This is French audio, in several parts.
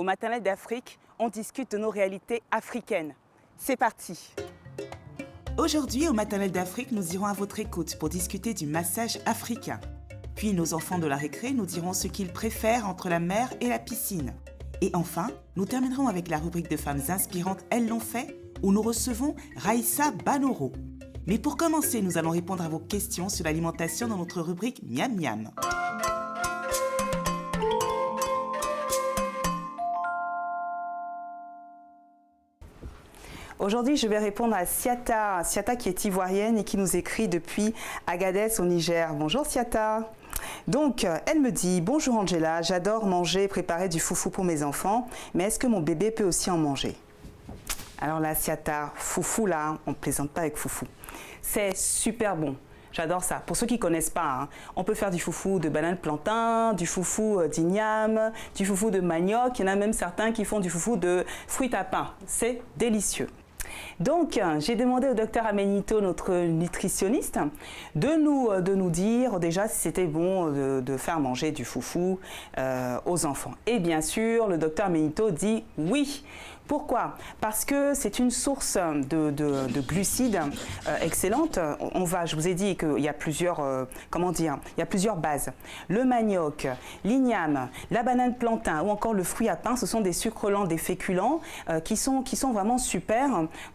Au Maternelle d'Afrique, on discute de nos réalités africaines. C'est parti! Aujourd'hui, au Maternelle d'Afrique, nous irons à votre écoute pour discuter du massage africain. Puis nos enfants de la récré nous diront ce qu'ils préfèrent entre la mer et la piscine. Et enfin, nous terminerons avec la rubrique de femmes inspirantes Elles l'ont fait, où nous recevons Raïssa Banoro. Mais pour commencer, nous allons répondre à vos questions sur l'alimentation dans notre rubrique Miam Miam. Aujourd'hui, je vais répondre à Siata qui est ivoirienne et qui nous écrit depuis Agadez au Niger. Bonjour Siata. Donc, elle me dit « Bonjour Angela, j'adore manger et préparer du foufou pour mes enfants, mais est-ce que mon bébé peut aussi en manger ?» Alors là, Siata, foufou là, on ne plaisante pas avec foufou. C'est super bon. J'adore ça. Pour ceux qui ne connaissent pas, on peut faire du foufou de banane plantain, du foufou d'igname, du foufou de manioc. Il y en a même certains qui font du foufou de fruits à pain. C'est délicieux. Donc, j'ai demandé au docteur Amenito, notre nutritionniste, de nous dire déjà si c'était bon de faire manger du foufou aux enfants. Et bien sûr, le docteur Amenito dit oui. Pourquoi? Parce que c'est une source de glucides excellente. Je vous ai dit qu'il y a plusieurs, il y a plusieurs bases. Le manioc, l'igname, la banane plantain ou encore le fruit à pain, ce sont des sucres lents, des féculents qui sont vraiment super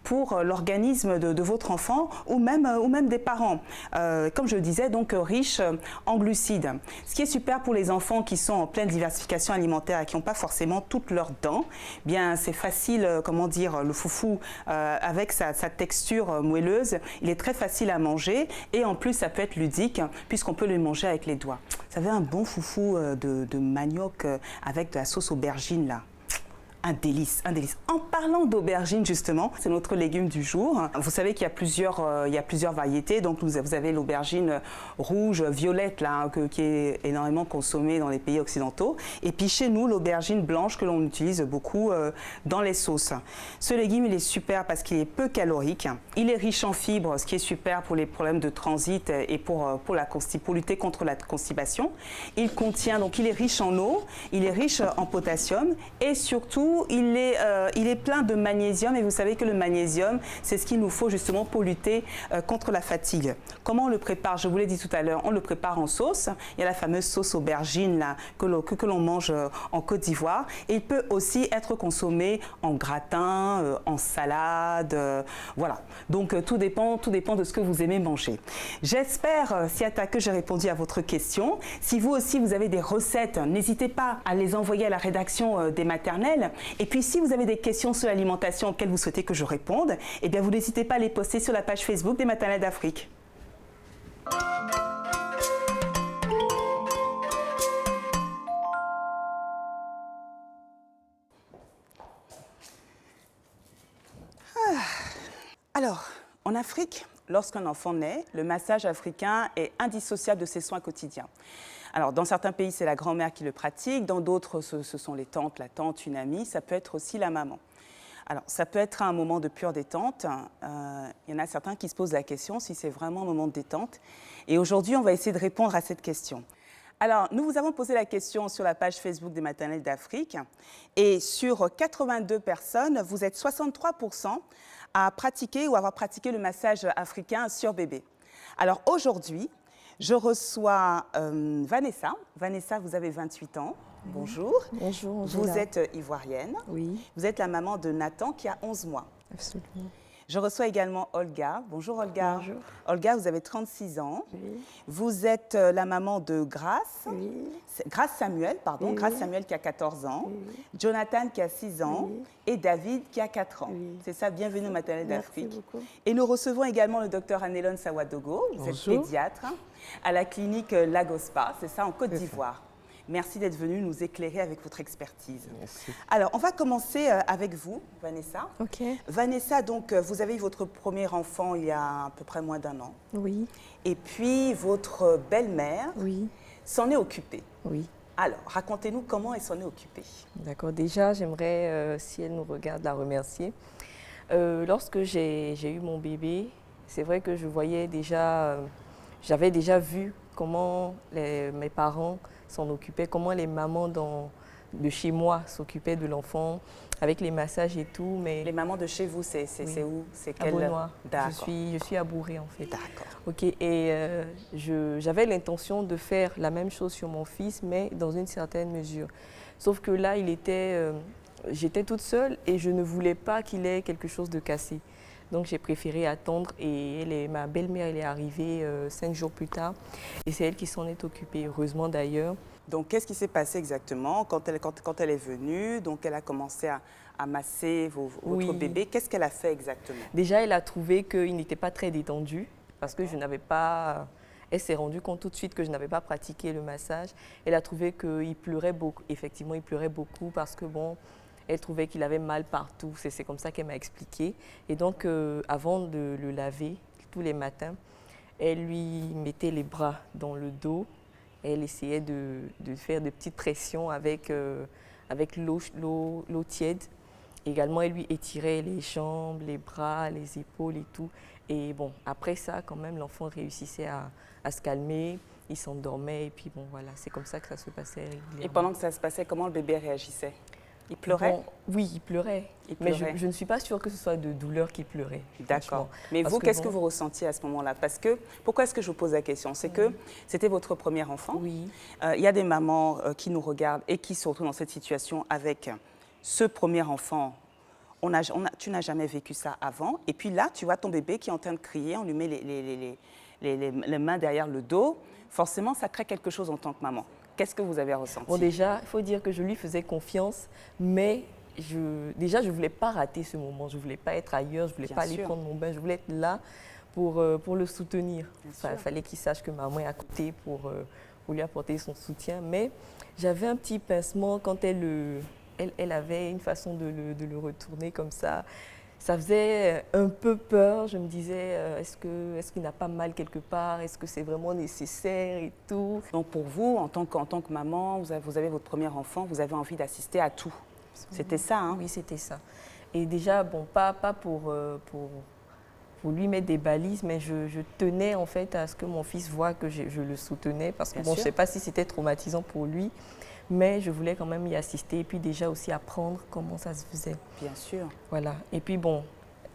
pour l'organisme de votre enfant ou même des parents. Comme je le disais, donc riche en glucides. Ce qui est super pour les enfants qui sont en pleine diversification alimentaire et qui n'ont pas forcément toutes leurs dents, bien c'est facile, le foufou avec sa texture moelleuse, il est très facile à manger et en plus ça peut être ludique puisqu'on peut le manger avec les doigts. Vous savez, un bon foufou de manioc avec de la sauce aubergine là. Un délice, un délice. En parlant d'aubergine justement, c'est notre légume du jour. Vous savez qu'il y a plusieurs variétés. Donc vous avez l'aubergine rouge, violette là, qui est énormément consommée dans les pays occidentaux. Et puis chez nous, l'aubergine blanche que l'on utilise beaucoup dans les sauces. Ce légume, il est super parce qu'il est peu calorique. Il est riche en fibres, ce qui est super pour les problèmes de transit et pour lutter contre la constipation. Il est riche en eau, il est riche en potassium et surtout il est plein de magnésium et vous savez que le magnésium, c'est ce qu'il nous faut justement pour lutter contre la fatigue. Comment on le prépare? Je vous l'ai dit tout à l'heure, on le prépare en sauce. Il y a la fameuse sauce aubergine là, que l'on mange en Côte d'Ivoire. Et il peut aussi être consommé en gratin, en salade, voilà. Donc tout dépend de ce que vous aimez manger. J'espère, Siata, que j'ai répondu à votre question. Si vous aussi vous avez des recettes, n'hésitez pas à les envoyer à la rédaction des maternelles. Et puis, si vous avez des questions sur l'alimentation auxquelles vous souhaitez que je réponde, eh bien, vous n'hésitez pas à les poster sur la page Facebook des Maternelles d'Afrique. Alors, en Afrique, lorsqu'un enfant naît, le massage africain est indissociable de ses soins quotidiens. Alors, dans certains pays, c'est la grand-mère qui le pratique, dans d'autres, ce sont les tantes, la tante, une amie, ça peut être aussi la maman. Alors, ça peut être un moment de pure détente. Il y en a certains qui se posent la question si c'est vraiment un moment de détente. Et aujourd'hui, on va essayer de répondre à cette question. Alors, nous vous avons posé la question sur la page Facebook des Maternelles d'Afrique. Et sur 82 personnes, vous êtes 63% à pratiquer ou avoir pratiqué le massage africain sur bébé. Alors, aujourd'hui, je reçois Vanessa. Vanessa, vous avez 28 ans. Oui. Bonjour. Bonjour, Angela. Vous êtes ivoirienne. Oui. Vous êtes la maman de Nathan qui a 11 mois. Absolument. Je reçois également Olga. Bonjour Olga. Bonjour. Olga, vous avez 36 ans. Oui. Vous êtes la maman de Grace. Oui. Grace Samuel, pardon. Oui. Grace Samuel qui a 14 ans. Oui. Jonathan qui a 6 ans. Oui. Et David qui a 4 ans. Oui. C'est ça, bienvenue au Maternelle d'Afrique. Merci beaucoup. Et nous recevons également le docteur Anelone Sawadogo. Vous êtes pédiatre à la clinique Lagospa, c'est ça, en Côte d'Ivoire. Merci d'être venu nous éclairer avec votre expertise. Merci. Alors, on va commencer avec vous, Vanessa. Ok. Vanessa, donc, vous avez eu votre premier enfant il y a à peu près moins d'1 an. Oui. Et puis, votre belle-mère s'en est occupée. Oui. Alors, racontez-nous comment elle s'en est occupée. D'accord. Déjà, j'aimerais, si elle nous regarde, la remercier. Lorsque j'ai eu mon bébé, c'est vrai que je voyais déjà, j'avais déjà vu comment mes parents s'en occupaient, comment les mamans dans de chez moi s'occupaient de l'enfant avec les massages et tout. Mais Les mamans de chez vous, c'est où? C'est à Beaunois. D'accord. Je suis à Bourré en fait. D'accord. Ok, et j'avais l'intention de faire la même chose sur mon fils, mais dans une certaine mesure. Sauf que là, j'étais toute seule et je ne voulais pas qu'il ait quelque chose de cassé. Donc j'ai préféré attendre et ma belle-mère elle est arrivée 5 jours plus tard et c'est elle qui s'en est occupée, heureusement d'ailleurs. Donc, qu'est-ce qui s'est passé exactement quand elle est venue? Donc, elle a commencé à masser votre bébé. Qu'est-ce qu'elle a fait exactement? Déjà, elle a trouvé qu'il n'était pas très détendu parce que je n'avais pas... Elle s'est rendue compte tout de suite que je n'avais pas pratiqué le massage. Elle a trouvé qu'il pleurait beaucoup. Effectivement, il pleurait beaucoup parce que, bon, elle trouvait qu'il avait mal partout. C'est comme ça qu'elle m'a expliqué. Et donc, avant de le laver tous les matins, elle lui mettait les bras dans le dos. Elle essayait de faire de petites pressions avec l'eau tiède. Également, elle lui étirait les jambes, les bras, les épaules et tout. Et bon, après ça, quand même, l'enfant réussissait à se calmer, il s'endormait et puis bon, voilà, c'est comme ça que ça se passait régulièrement. Et pendant que ça se passait, comment le bébé réagissait? Il pleurait? Bon, oui, il pleurait. Mais je ne suis pas sûre que ce soit de douleur qu'il pleurait. D'accord. Mais vous, qu'est-ce que vous ressentiez à ce moment-là? Parce que, pourquoi est-ce que je vous pose la question? C'est que c'était votre premier enfant. Oui. Il y a des mamans qui nous regardent et qui se retrouvent dans cette situation avec ce premier enfant. Tu n'as jamais vécu ça avant. Et puis là, tu vois ton bébé qui est en train de crier, on lui met les mains derrière le dos. Forcément, ça crée quelque chose en tant que maman. Qu'est-ce que vous avez ressenti? Bon, déjà, il faut dire que je lui faisais confiance, mais déjà, je ne voulais pas rater ce moment. Je ne voulais pas être ailleurs, je ne voulais pas aller prendre mon bain. Je voulais être là pour le soutenir. Il fallait qu'il sache que maman est à côté pour lui apporter son soutien. Mais j'avais un petit pincement quand elle avait une façon de le retourner comme ça. Ça faisait un peu peur. Je me disais, est-ce qu'il n'a pas mal quelque part? Est-ce que c'est vraiment nécessaire et tout? Donc pour vous, en tant que maman, vous avez votre premier enfant, vous avez envie d'assister à tout. C'était ça, hein? Oui, c'était ça. Et déjà, bon, pas pour lui mettre des balises, mais je tenais en fait à ce que mon fils voie que je le soutenais parce que bon, je ne sais pas si c'était traumatisant pour lui, mais je voulais quand même y assister et puis déjà aussi apprendre comment ça se faisait. Bien sûr. Voilà. Et puis bon,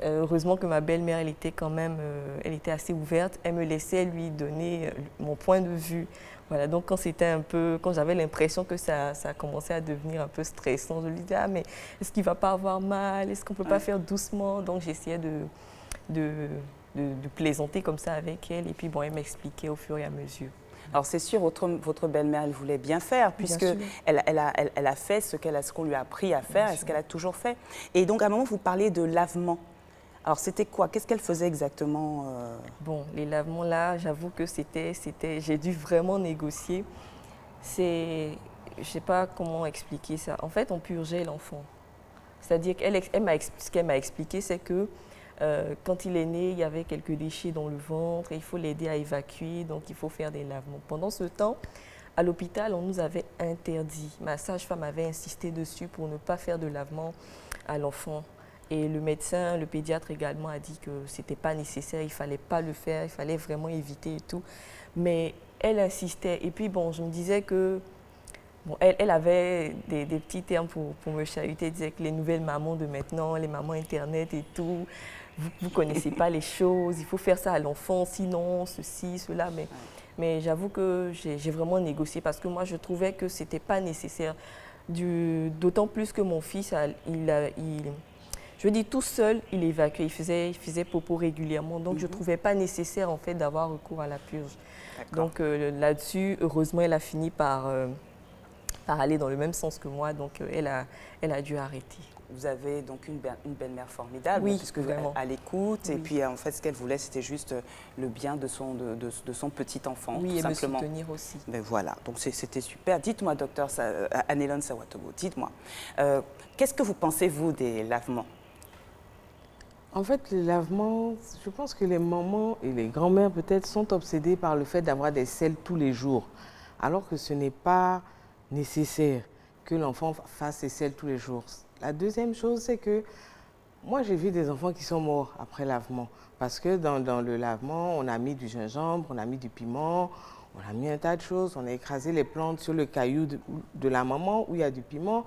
heureusement que ma belle-mère, elle était quand même, elle était assez ouverte. Elle me laissait lui donner mon point de vue. Voilà. Donc quand j'avais l'impression que ça commençait à devenir un peu stressant, je lui disais, ah mais est-ce qu'il va pas avoir mal? Est-ce qu'on peut pas faire doucement? Donc j'essayais de plaisanter comme ça avec elle. Et puis bon, elle m'expliquait au fur et à mesure. Alors c'est sûr, votre belle-mère, elle voulait bien faire, puisqu'elle a fait ce qu'on lui a appris à faire et ce qu'elle a toujours fait. Et donc à un moment, vous parliez de lavement. Alors c'était quoi? Qu'est-ce qu'elle faisait exactement? Bon, les lavements là, j'avoue que j'ai dû vraiment négocier. Je ne sais pas comment expliquer ça. En fait, on purgeait l'enfant. C'est-à-dire ce qu'elle m'a expliqué, c'est que quand il est né, il y avait quelques déchets dans le ventre et il faut l'aider à évacuer, donc il faut faire des lavements. Pendant ce temps, à l'hôpital, on nous avait interdit. Ma sage-femme avait insisté dessus pour ne pas faire de lavement à l'enfant. Et le médecin, le pédiatre également a dit que ce n'était pas nécessaire, il ne fallait pas le faire, il fallait vraiment éviter et tout. Mais elle insistait. Et puis bon, je me disais que bon, elle avait des petits termes pour me chahuter. Elle disait que les nouvelles mamans de maintenant, les mamans Internet et tout, vous ne connaissez pas les choses, il faut faire ça à l'enfant, sinon ceci, cela. Mais j'avoue que j'ai vraiment négocié parce que moi, je trouvais que ce n'était pas nécessaire. D'autant plus que mon fils, je dis tout seul, il évacuait, il faisait popo régulièrement. Donc, je ne trouvais pas nécessaire en fait d'avoir recours à la purge. Donc là-dessus, heureusement, elle a fini par aller dans le même sens que moi. Donc, elle a dû arrêter. Vous avez donc une belle-mère formidable, oui, puisque à l'écoute, et puis en fait ce qu'elle voulait c'était juste le bien de son petit enfant, oui, tout simplement. Me soutenir aussi. Mais voilà, donc c'était super. Dites-moi, docteur Anelone Sawatogo, dites-moi, qu'est-ce que vous pensez, vous, des lavements? En fait, les lavements, je pense que les mamans et les grands-mères peut-être sont obsédées par le fait d'avoir des selles tous les jours, alors que ce n'est pas nécessaire que l'enfant fasse ses selles tous les jours. La deuxième chose, c'est que moi, j'ai vu des enfants qui sont morts après lavement. Parce que dans le lavement, on a mis du gingembre, on a mis du piment, On a mis un tas de choses, on a écrasé les plantes sur le caillou de la maman où il y a du piment.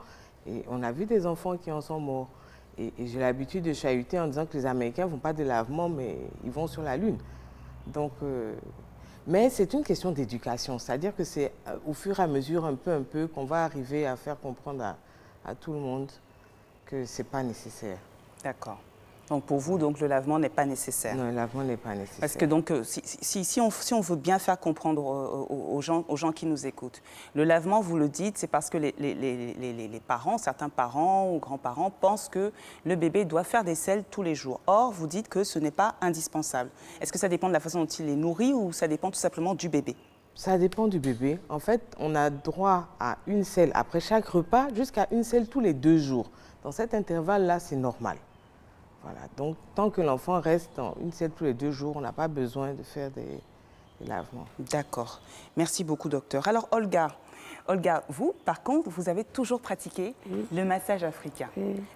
Et on a vu des enfants qui en sont morts. Et j'ai l'habitude de chahuter en disant que les Américains ne font pas de lavement, mais ils vont sur la Lune. Donc, mais c'est une question d'éducation. C'est-à-dire que c'est au fur et à mesure, un peu, qu'on va arriver à faire comprendre à tout le monde que ce n'est pas nécessaire. D'accord. Donc pour vous, donc, le lavement n'est pas nécessaire. Non, le lavement n'est pas nécessaire. Parce que donc, si on veut bien faire comprendre aux gens qui nous écoutent, le lavement, vous le dites, c'est parce que les parents, certains parents ou grands-parents pensent que le bébé doit faire des selles tous les jours. Or, vous dites que ce n'est pas indispensable. Est-ce que ça dépend de la façon dont il est nourri ou ça dépend tout simplement du bébé? Ça dépend du bébé. En fait, on a droit à une selle après chaque repas, jusqu'à une selle tous les 2 jours. Dans cet intervalle-là, c'est normal. Voilà, donc tant que l'enfant reste dans une selle tous les 2 jours, on n'a pas besoin de faire des lavements. D'accord. Merci beaucoup, docteur. Alors, Olga, vous, par contre, vous avez toujours pratiqué le massage africain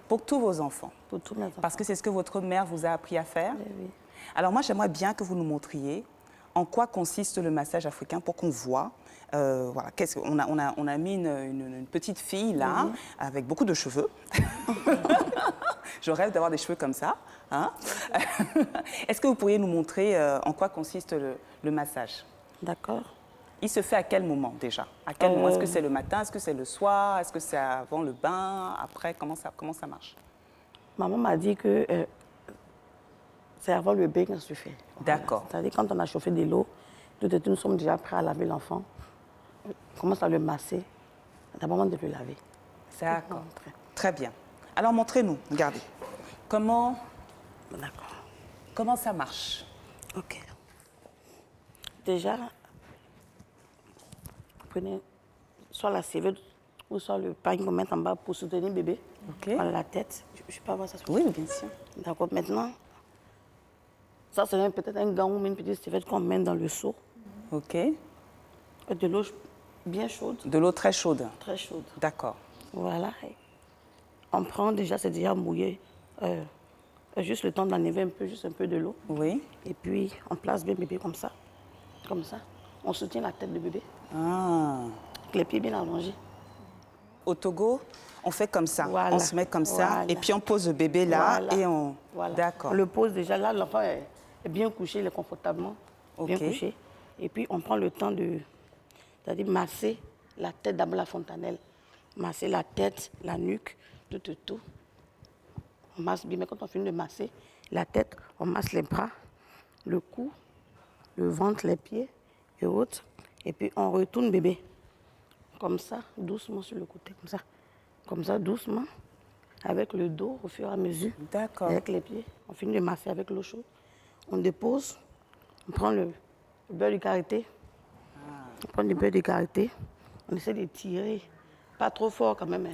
pour tous vos enfants. Pour tous mes enfants. Parce que c'est ce que votre mère vous a appris à faire. Oui. Alors moi, j'aimerais bien que vous nous montriez en quoi consiste le massage africain pour qu'on voit. Voilà, on a mis une petite fille là, avec beaucoup de cheveux. Je rêve d'avoir des cheveux comme ça. Hein. Est-ce que vous pourriez nous montrer en quoi consiste le massage? D'accord. Il se fait à quel moment déjà? À quel moment? Est-ce que c'est le matin? Est-ce que c'est le soir? Est-ce que c'est avant le bain? Après? Comment ça marche? Maman m'a dit que c'est avant le bain que ça se fait. D'accord. C'est-à-dire quand on a chauffé de l'eau, nous sommes déjà prêts à laver l'enfant. On commence à le masser. C'est le moment de le laver. D'accord. Très bien. Alors montrez-nous, regardez. Comment ça marche? Ok. Déjà, vous prenez soit la serviette ou soit le pain qu'on met en bas pour soutenir le bébé. Ok. Voilà la tête. Je peux avoir ça sur Oui, bien sûr. D'accord. Maintenant, ça c'est peut-être un gant ou une petite serviette qu'on met dans le seau. Ok. De l'eau bien chaude. De l'eau très chaude. Très chaude. D'accord. Voilà. On prend déjà, c'est déjà mouillé. Juste le temps d'enlever juste un peu de l'eau. Oui. Et puis, on place bien bébé comme ça. Comme ça. On soutient la tête de bébé. Ah. Avec les pieds bien allongés. Au Togo, on fait comme ça. Voilà. On se met comme ça. Voilà. Et puis on pose le bébé là Voilà. et on... Voilà. D'accord. On le pose déjà là. L'enfant est bien couché, il est confortablement. Bien Ok. couché. Et puis, on prend le temps c'est-à-dire masser la tête, d'abord la fontanelle. Masser la tête, la nuque, tout. On masse bien, mais quand on finit de masser la tête, on masse les bras, le cou, le ventre, les pieds et autres. Et puis on retourne bébé. Comme ça, doucement sur le côté, comme ça. Comme ça, doucement, avec le dos au fur et à mesure. D'accord. Avec les pieds. On finit de masser avec l'eau chaude. On dépose, on prend le beurre de karité. On prend du beurre de karité. On essaie de tirer. Pas trop fort quand même.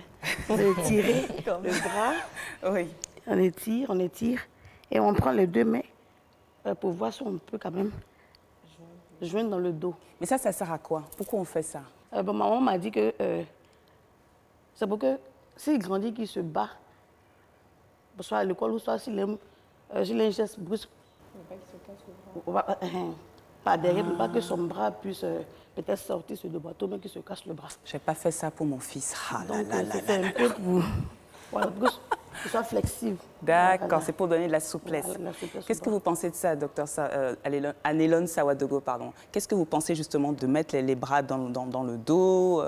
On essaie de tirer le bras. Oui. On étire. Et on prend les 2 mains pour voir si on peut quand même joindre dans le dos. Mais ça sert à quoi? Pourquoi on fait ça? Maman m'a dit que c'est pour que s'il grandit, qu'il se bat, soit à l'école ou soit s'il a un geste brusque, pas derrière, mais pas que son bras puisse peut-être sortir sur le bateau, mais qu'il se casse le bras. Je n'ai pas fait ça pour mon fils. Ah, là, Donc, là, là, c'était là, un peu pour, voilà, pour qu'il soit flexible. D'accord, Voilà. c'est pour donner de la souplesse. Voilà, la souplesse au Qu'est-ce que bras. vous pensez de ça, docteur Anelone Sawadogo, pardon? Qu'est-ce que vous pensez justement de mettre les bras dans le dos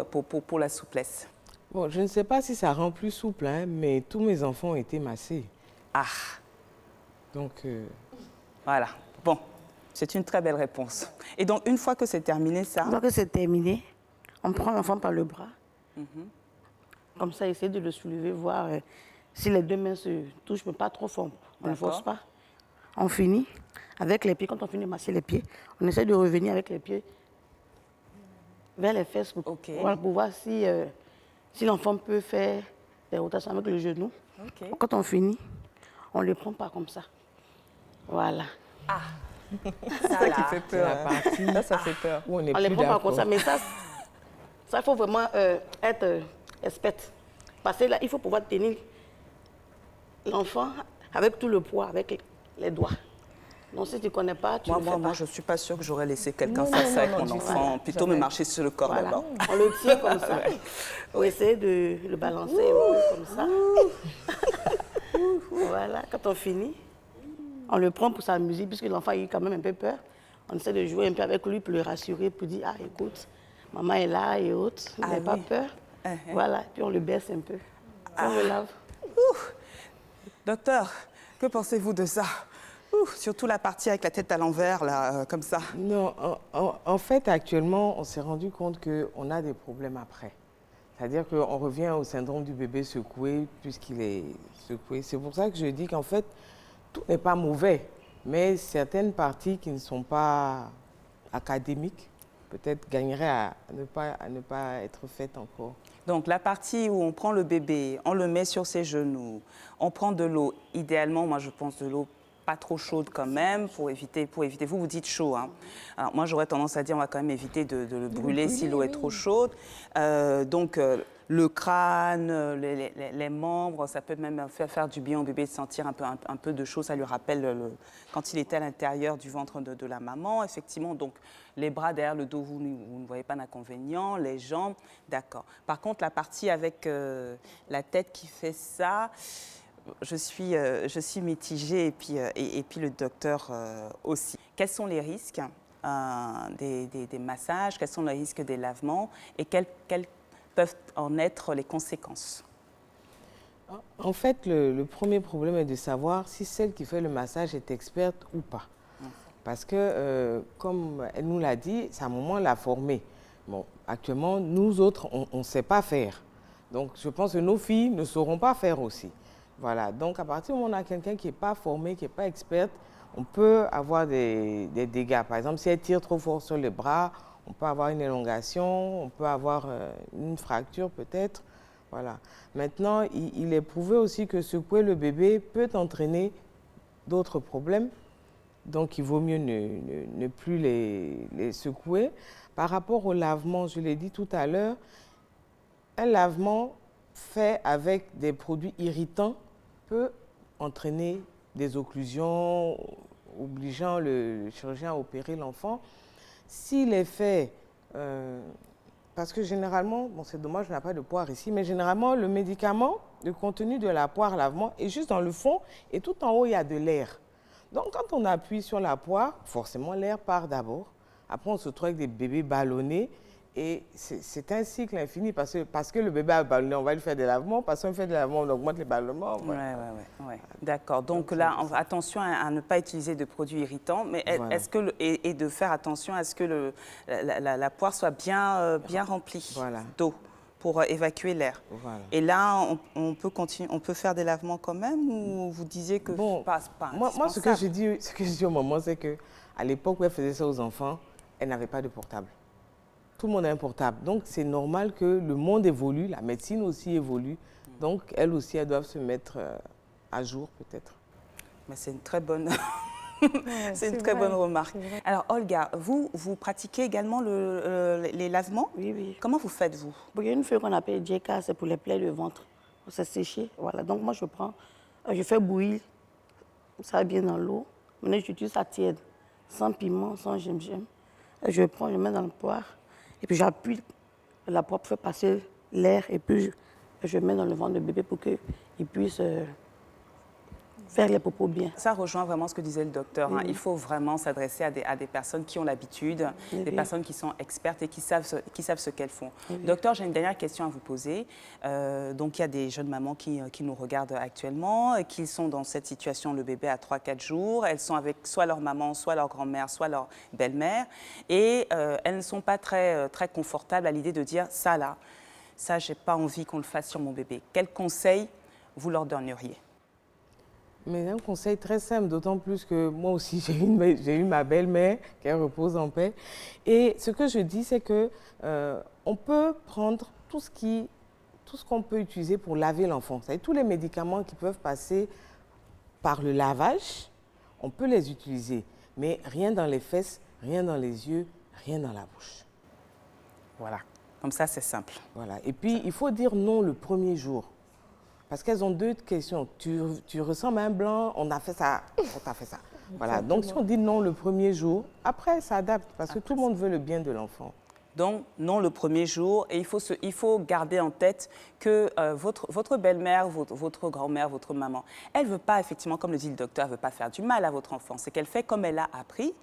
pour la souplesse? Bon, je ne sais pas si ça rend plus souple, hein, mais tous mes enfants ont été massés. Ah, Donc, voilà. Bon, c'est une très belle réponse. Et donc, une fois que c'est terminé, ça... Une fois que c'est terminé, on prend l'enfant par le bras. Comme ça, essayer de le soulever, voir si les 2 mains se touchent, mais pas trop fort. On ne force pas. On finit avec les pieds. Quand on finit de masser les pieds, on essaie de revenir avec les pieds vers les fesses pour, voilà, pour voir si l'enfant peut faire des rotations avec le genou. Ok. Quand on finit, on ne le prend pas comme ça. Voilà. Ah, C'est ça qui fait c'est la peur. partie Ça fait peur. où on n'est On ne les plus prend pas comme d'accord. ça, mais ça, il faut vraiment être experte. Parce que là, il faut pouvoir tenir l'enfant avec tout le poids, avec les doigts. Donc, si tu ne connais pas, tu Moi, ne fais moi, pas. moi, je ne suis pas sûre que j'aurais laissé quelqu'un Non, faire non, ça non, avec non, mon du enfant. tout. Plutôt me Jamais. marcher sur le corps Voilà. d'abord. On le tient comme ça pour essayer de le balancer un peu comme ça. Voilà, quand on finit, on le prend pour s'amuser puisque l'enfant a eu quand même un peu peur. On essaie de jouer un peu avec lui pour le rassurer, pour dire, ah écoute, maman est là et autres, Ah n'aie pas oui. peur. Voilà, puis on le baisse un peu. Puis on le lave. Docteur, que pensez-vous de ça? Surtout la partie avec la tête à l'envers, là, comme ça. Non, en fait, actuellement, on s'est rendu compte qu'on a des problèmes après. C'est-à-dire qu'on revient au syndrome du bébé secoué puisqu'il est secoué. C'est pour ça que je dis qu'en fait, tout n'est pas mauvais, mais certaines parties qui ne sont pas académiques, peut-être gagneraient à ne pas être faites encore. Donc, la partie où on prend le bébé, on le met sur ses genoux, on prend de l'eau. Idéalement, moi, je pense de l'eau pas trop chaude quand même, pour éviter. Vous dites chaud, hein. Alors, moi, j'aurais tendance à dire, on va quand même éviter de le brûler si l'eau est trop chaude. Le crâne, les membres, ça peut même faire du bien au bébé de sentir un peu de chaud. Ça lui rappelle quand il était à l'intérieur du ventre de la maman. Effectivement, donc les bras derrière le dos, vous ne voyez pas d'inconvénient. Les jambes, d'accord. Par contre, la partie avec la tête qui fait ça, je suis mitigée et puis le docteur aussi. Quels sont les risques des massages? Quels sont les risques des lavements? Et quelles peuvent en être les conséquences? En fait, le premier problème est de savoir si celle qui fait le massage est experte ou pas. Parce que, comme elle nous l'a dit, c'est un moment l'a formée. Bon, actuellement, nous autres, on ne sait pas faire. Donc, je pense que nos filles ne sauront pas faire aussi. Voilà. Donc, à partir du moment où on a quelqu'un qui n'est pas formé, qui n'est pas experte, on peut avoir des dégâts. Par exemple, si elle tire trop fort sur les bras, on peut avoir une élongation, on peut avoir une fracture peut-être. Voilà. Maintenant, il est prouvé aussi que secouer le bébé peut entraîner d'autres problèmes. Donc, il vaut mieux ne plus les secouer. Par rapport au lavement, je l'ai dit tout à l'heure, un lavement fait avec des produits irritants peut entraîner des occlusions, obligeant le chirurgien à opérer l'enfant. S'il est fait, parce que généralement, bon c'est dommage, je n'ai pas de poire ici, mais généralement le médicament, le contenu de la poire lavement est juste dans le fond et tout en haut il y a de l'air. Donc quand on appuie sur la poire, forcément l'air part d'abord. Après on se trouve avec des bébés ballonnés et c'est un cycle infini parce que le bébé a ballonné, on va lui faire des lavements, parce qu'on fait des lavements, on augmente les ballonnements. Ouais. D'accord. Donc là, attention à ne pas utiliser de produits irritants, mais Voilà. est-ce que et de faire attention à ce que la poire soit bien remplie d'eau pour évacuer l'air. Voilà. Et là, on peut continuer, on peut faire des lavements quand même, ou vous disiez que pas moi, ce que je dis au moment, c'est que à l'époque où elle faisait ça aux enfants, elle n'avait pas de portable. Tout le monde a un portable. Donc, c'est normal que le monde évolue, la médecine aussi évolue. Donc, elles aussi, elles doivent se mettre à jour, peut-être. Mais c'est une très bonne, c'est une très bonne remarque. Alors, Olga, vous pratiquez également les lavements? Oui. Comment vous faites, vous? Il y a une feuille qu'on appelle djeka, c'est pour les plaies de ventre, pour se sécher. Voilà. Donc, moi, je fais bouillir ça bien dans l'eau. Maintenant, j'utilise ça tiède, sans piment, sans gingembre. Je mets dans le poire. Et puis j'appuie la poire pour faire passer l'air et puis je mets dans le ventre de bébé pour qu'il puisse faire les popos bien. Ça rejoint vraiment ce que disait le docteur. Il faut vraiment s'adresser à des personnes qui ont l'habitude, des personnes qui sont expertes et qui savent ce qu'elles font. Docteur, j'ai une dernière question à vous poser. Donc, il y a des jeunes mamans qui nous regardent actuellement, qui sont dans cette situation, le bébé à 3-4 jours. Elles sont avec soit leur maman, soit leur grand-mère, soit leur belle-mère. Et elles ne sont pas très confortables à l'idée de dire « ça, j'ai pas envie qu'on le fasse sur mon bébé ». Quel conseil vous leur donneriez? Mais un conseil très simple, d'autant plus que moi aussi, j'ai eu ma belle-mère, qu'elle repose en paix. Et ce que je dis, c'est que on peut prendre tout ce qu'on peut utiliser pour laver l'enfant. C'est-à-dire tous les médicaments qui peuvent passer par le lavage, on peut les utiliser. Mais rien dans les fesses, rien dans les yeux, rien dans la bouche. Voilà, comme ça, c'est simple. Voilà. Et puis, il faut dire non le premier jour. Parce qu'elles ont deux questions. Tu ressembles à un blanc, on a fait ça, on t'a fait ça. Voilà. Donc si on dit non le premier jour, après ça adapte parce que tout le monde veut le bien de l'enfant. Donc, non le premier jour. Et il faut garder en tête que votre belle-mère, votre grand-mère, votre maman, elle ne veut pas, effectivement, comme le dit le docteur, elle ne veut pas faire du mal à votre enfant. C'est qu'elle fait comme elle a appris.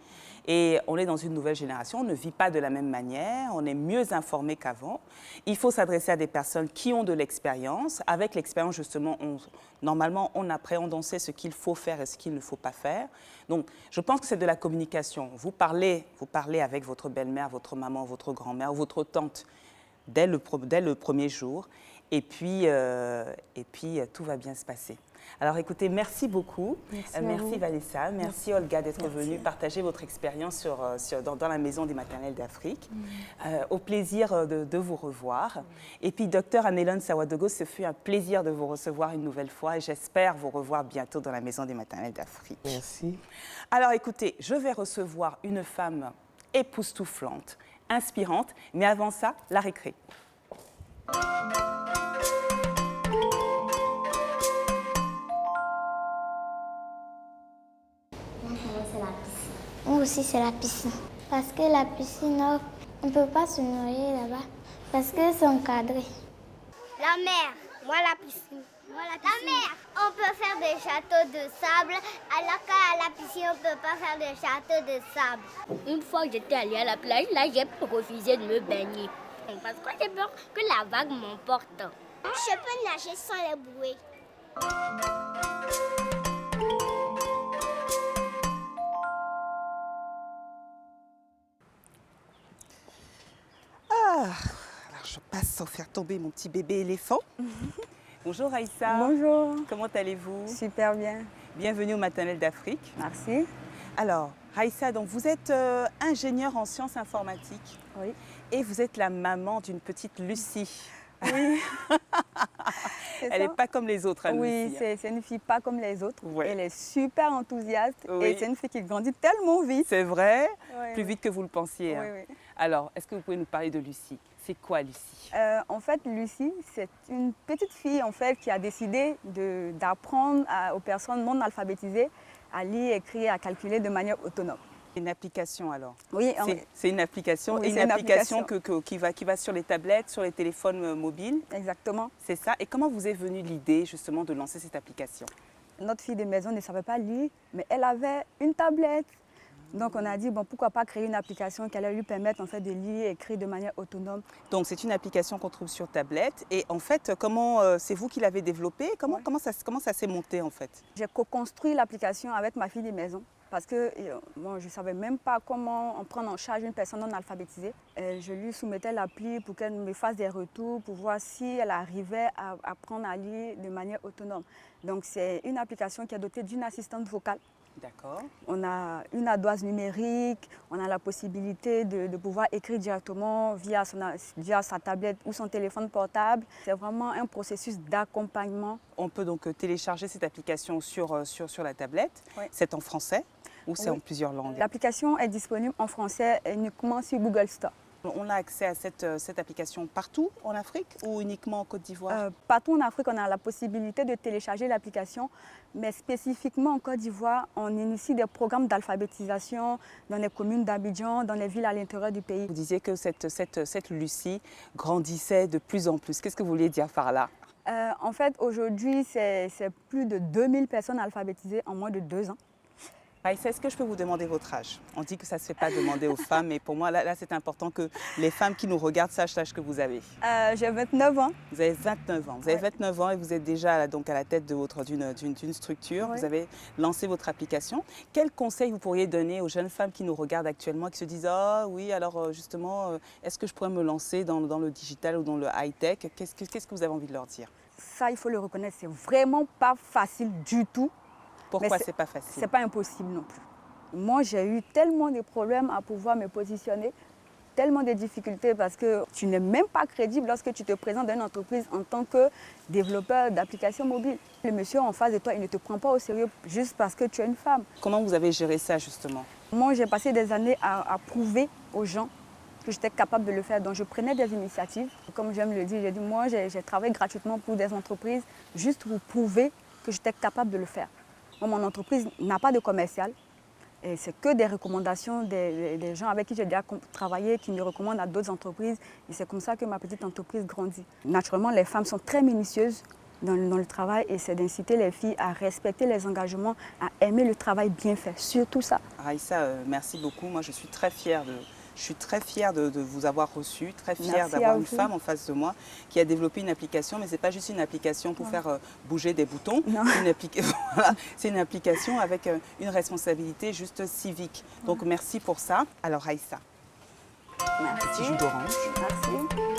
Et on est dans une nouvelle génération, on ne vit pas de la même manière, on est mieux informé qu'avant. Il faut s'adresser à des personnes qui ont de l'expérience. Avec l'expérience, justement, normalement, on appréhende, on sait ce qu'il faut faire et ce qu'il ne faut pas faire. Donc, je pense que c'est de la communication. Vous parlez avec votre belle-mère, votre maman, votre grand-mère, votre tante dès le premier jour. Et puis, tout va bien se passer. Alors écoutez, merci beaucoup. Merci Vanessa, merci Olga d'être venue partager votre expérience dans la Maison des maternelles d'Afrique. Au plaisir de vous revoir. Et puis docteur Anne-Hélène Sawadogo, ce fut un plaisir de vous recevoir une nouvelle fois et j'espère vous revoir bientôt dans la Maison des maternelles d'Afrique. Merci. Alors écoutez, je vais recevoir une femme époustouflante, inspirante, mais avant ça, la récré. Moi aussi, c'est la piscine. Parce que la piscine, on ne peut pas se noyer là-bas. Parce que c'est encadré. La mer. Moi, la piscine. Moi, la mer. On peut faire des châteaux de sable, alors qu'à la piscine, on ne peut pas faire des châteaux de sable. Une fois que j'étais allée à la plage, là, j'ai refusé de me baigner. Parce que j'ai peur que la vague m'emporte. Je peux nager sans les bouées. Alors je passe sans faire tomber mon petit bébé éléphant. Bonjour Aïssa. Bonjour. Comment allez-vous? Super bien. Bienvenue aux maternelles d'Afrique. Merci. Alors Aïssa, donc vous êtes ingénieure en sciences informatiques. Oui. Et vous êtes la maman d'une petite Lucie. Oui. Elle n'est pas comme les autres, Oui, Lucie. c'est une fille pas comme les autres. Ouais. Elle est super enthousiaste Oui. et c'est une fille qui grandit tellement vite. C'est vrai? Oui, Plus oui. vite que vous le pensiez. Oui, Hein. oui. Alors, est-ce que vous pouvez nous parler de Lucie? C'est quoi Lucie? En fait, Lucie, c'est une petite fille en fait, qui a décidé d'apprendre aux personnes non alphabétisées à lire, écrire, à calculer de manière autonome. Une application alors? Oui, C'est une application, Oui, et c'est une une application application. qui va sur les tablettes, sur les téléphones mobiles. exactement. C'est ça. Et comment vous est venue l'idée justement de lancer cette application? Notre fille de maison ne savait pas lire, mais elle avait une tablette. Donc on a dit, bon, pourquoi pas créer une application qui allait lui permettre en fait, de lire et écrire de manière autonome. Donc c'est une application qu'on trouve sur tablette. Et en fait, comment c'est vous qui l'avez développée? Comment ça s'est monté en fait? J'ai co-construit l'application avec ma fille de maison parce que bon, je ne savais même pas comment prendre en charge une personne non alphabétisée. Je lui soumettais l'appli pour qu'elle me fasse des retours pour voir si elle arrivait à apprendre à lire de manière autonome. Donc c'est une application qui est dotée d'une assistante vocale. D'accord. On a une ardoise numérique, on a la possibilité de pouvoir écrire directement via sa tablette ou son téléphone portable. C'est vraiment un processus d'accompagnement. On peut donc télécharger cette application sur la tablette. Oui. C'est en français ou c'est Oui. en plusieurs langues? L'application est disponible en français uniquement sur Google Store. On a accès à cette application partout en Afrique ou uniquement en Côte d'Ivoire? Partout en Afrique, on a la possibilité de télécharger l'application, mais spécifiquement en Côte d'Ivoire, on initie des programmes d'alphabétisation dans les communes d'Abidjan, dans les villes à l'intérieur du pays. Vous disiez que cette Lucie grandissait de plus en plus. Qu'est-ce que vous vouliez dire par là? En fait, aujourd'hui, c'est plus de 2000 personnes alphabétisées en moins de 2 ans. Aïssa, est-ce que je peux vous demander votre âge? On dit que ça ne se fait pas demander aux femmes, mais pour moi, là c'est important que les femmes qui nous regardent sachent l'âge que vous avez. J'ai 29 ans. Vous avez 29 ans. Vous avez 29 ans et vous êtes déjà donc, à la tête d'une structure. Oui. Vous avez lancé votre application. Quels conseils vous pourriez donner aux jeunes femmes qui nous regardent actuellement, qui se disent « Ah oui, alors justement, est-ce que je pourrais me lancer dans le digital ou dans le high-tech » Qu'est-ce que vous avez envie de leur dire? Ça, il faut le reconnaître, c'est vraiment pas facile du tout. Pourquoi Mais c'est pas facile? C'est pas impossible non plus. Moi, j'ai eu tellement de problèmes à pouvoir me positionner, tellement de difficultés parce que tu n'es même pas crédible lorsque tu te présentes dans une entreprise en tant que développeur d'applications mobiles. Le monsieur en face de toi, il ne te prend pas au sérieux juste parce que tu es une femme. Comment vous avez géré ça justement? Moi, j'ai passé des années à prouver aux gens que j'étais capable de le faire. Donc je prenais des initiatives. Comme j'aime le dire, j'ai dit moi j'ai travaillé gratuitement pour des entreprises juste pour prouver que j'étais capable de le faire. Moi, mon entreprise n'a pas de commercial. Et c'est que des recommandations des gens avec qui j'ai déjà travaillé, qui me recommandent à d'autres entreprises. Et c'est comme ça que ma petite entreprise grandit. Naturellement, les femmes sont très minutieuses dans le travail et c'est d'inciter les filles à respecter les engagements, à aimer le travail bien fait, surtout ça. Raïssa, merci beaucoup. Moi, je suis très fière de vous avoir reçu, très fière d'avoir une femme en face de moi qui a développé une application, mais ce n'est pas juste une application pour faire bouger des boutons, c'est une application avec une responsabilité juste civique. Donc merci pour ça. Alors Raïssa, merci. petit jus d'orange. Merci.